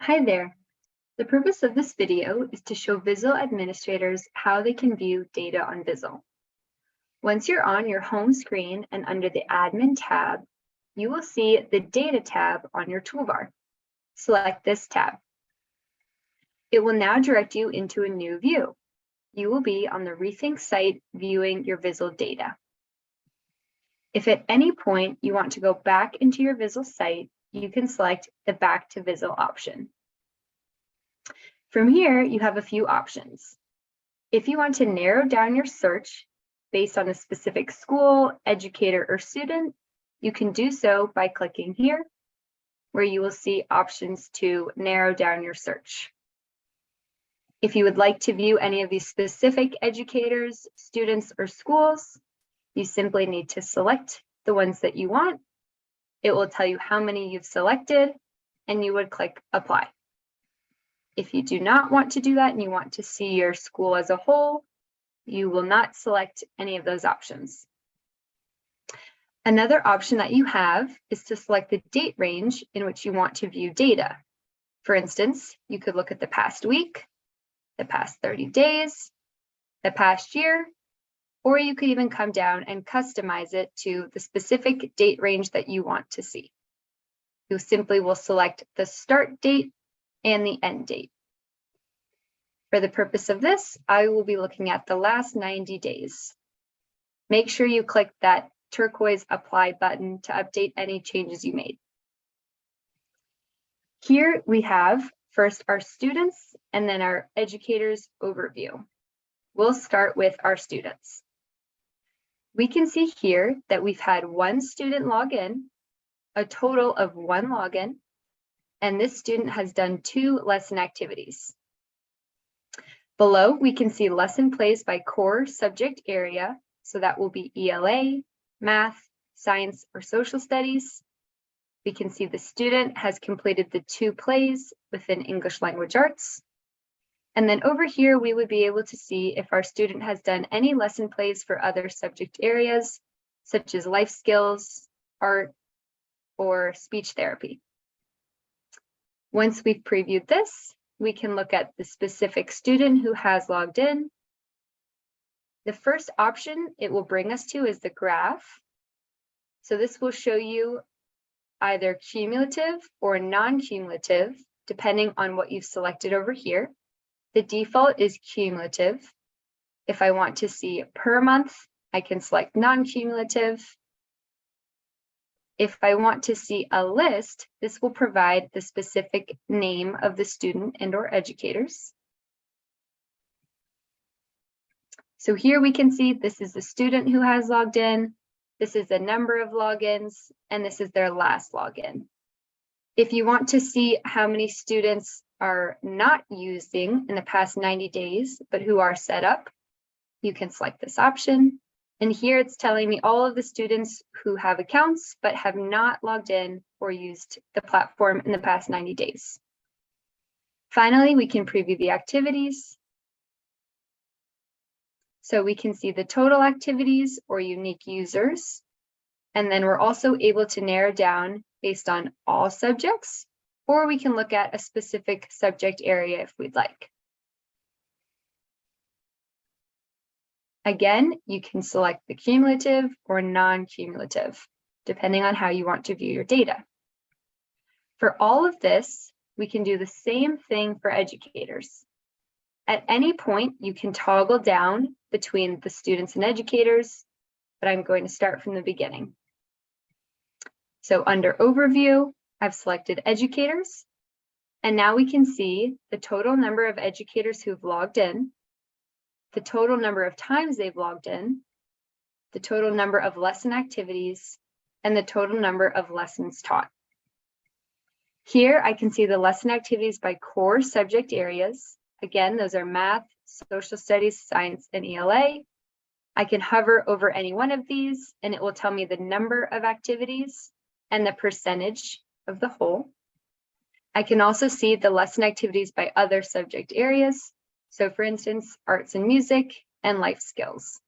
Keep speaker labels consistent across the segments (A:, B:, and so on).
A: Hi there. The purpose of this video is to show Vizzle administrators how they can view data on Vizzle. Once you're on your home screen and under the Admin tab, you will see the Data tab on your toolbar. Select this tab. It will now direct you into a new view. You will be on the Rethink site viewing your Vizzle data. If at any point you want to go back into your Vizzle site, you can select the Back to Vizzle option. From here, you have a few options. If you want to narrow down your search based on a specific school, educator, or student, you can do so by clicking here, where you will see options to narrow down your search. If you would like to view any of these specific educators, students, or schools, you simply need to select the ones that you want. It will tell you how many you've selected, and you would click Apply. If you do not want to do that and you want to see your school as a whole, you will not select any of those options. Another option that you have is to select the date range in which you want to view data. For instance, you could look at the past week, the past 30 days, the past year, or you could even come down and customize it to the specific date range that you want to see. You simply will select the start date and the end date. For the purpose of this, I will be looking at the last 90 days. Make sure you click that turquoise Apply button to update any changes you made. Here we have first our students and then our educators overview. We'll start with our students. We can see here that we've had one student log in, a total of one login, and this student has done 2 lesson activities. Below, we can see lesson plays by core subject area, so that will be ELA, math, science, or social studies. We can see the student has completed the 2 plays within English language arts. And then over here, we would be able to see if our student has done any lesson plays for other subject areas, such as life skills, art, or speech therapy. Once we've previewed this, we can look at the specific student who has logged in. The first option it will bring us to is the graph. So this will show you either cumulative or non-cumulative, depending on what you've selected over here. The default is cumulative. If I want to see per month, I can select non-cumulative. If I want to see a list, this will provide the specific name of the student and/or educators. So here we can see this is the student who has logged in, this is the number of logins, and this is their last login. If you want to see how many students are not using in the past 90 days, but who are set up, you can select this option. And here it's telling me all of the students who have accounts but have not logged in or used the platform in the past 90 days. Finally, we can preview the activities. So we can see the total activities or unique users. And then we're also able to narrow down based on all subjects, or we can look at a specific subject area if we'd like. Again, you can select the cumulative or non-cumulative, depending on how you want to view your data. For all of this, we can do the same thing for educators. At any point, you can toggle down between the students and educators, but I'm going to start from the beginning. So under Overview, I've selected Educators, and now we can see the total number of educators who've logged in, the total number of times they've logged in, the total number of lesson activities, and the total number of lessons taught. Here I can see the lesson activities by core subject areas. Again, those are math, social studies, science, and ELA. I can hover over any one of these and it will tell me the number of activities and the percentage of the whole. I can also see the lesson activities by other subject areas. So for instance, arts and music and life skills.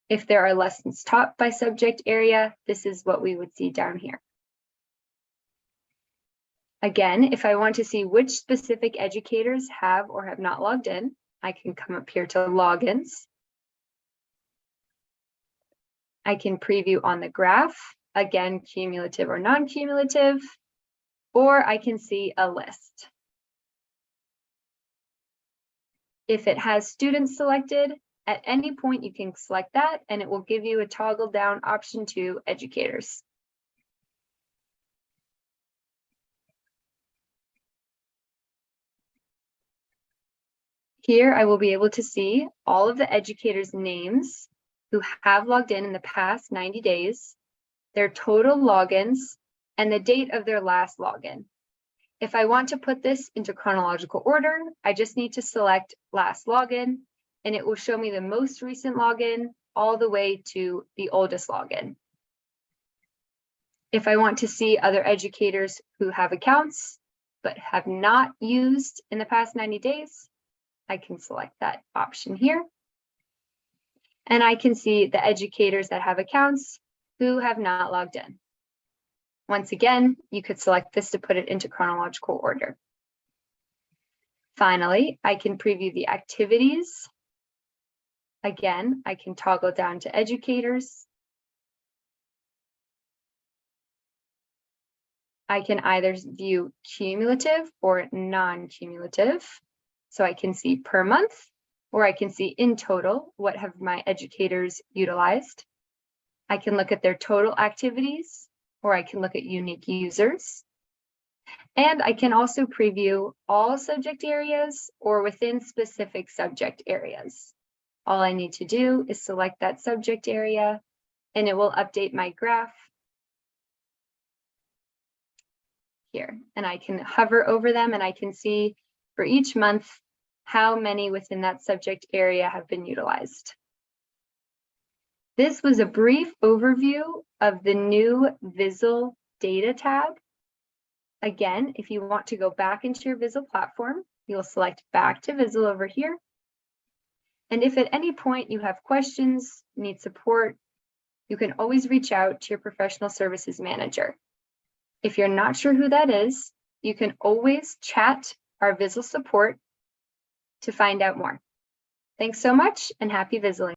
A: If there are lessons taught by subject area, this is what we would see down here. Again, if I want to see which specific educators have or have not logged in, I can come up here to logins. I can preview on the graph, again, cumulative or non-cumulative, or I can see a list. If it has students selected, at any point you can select that and it will give you a toggle down option to educators. Here I will be able to see all of the educators' names who have logged in the past 90 days, their total logins, and the date of their last login. If I want to put this into chronological order, I just need to select last login, and it will show me the most recent login all the way to the oldest login. If I want to see other educators who have accounts but have not used in the past 90 days, I can select that option here. And I can see the educators that have accounts who have not logged in. Once again, you could select this to put it into chronological order. Finally, I can preview the activities. Again, I can toggle down to educators. I can either view cumulative or non-cumulative. So I can see per month, or I can see in total, what have my educators utilized. I can look at their total activities, or I can look at unique users. And I can also preview all subject areas or within specific subject areas. All I need to do is select that subject area and it will update my graph here. And I can hover over them and I can see for each month how many within that subject area have been utilized. This was a brief overview of the new Vizzle data tab. Again, if you want to go back into your Vizzle platform, you'll select back to Vizzle over here. And if at any point you have questions, need support, you can always reach out to your professional services manager. If you're not sure who that is, you can always chat our Vizzle support to find out more. Thanks so much and happy Vizzling.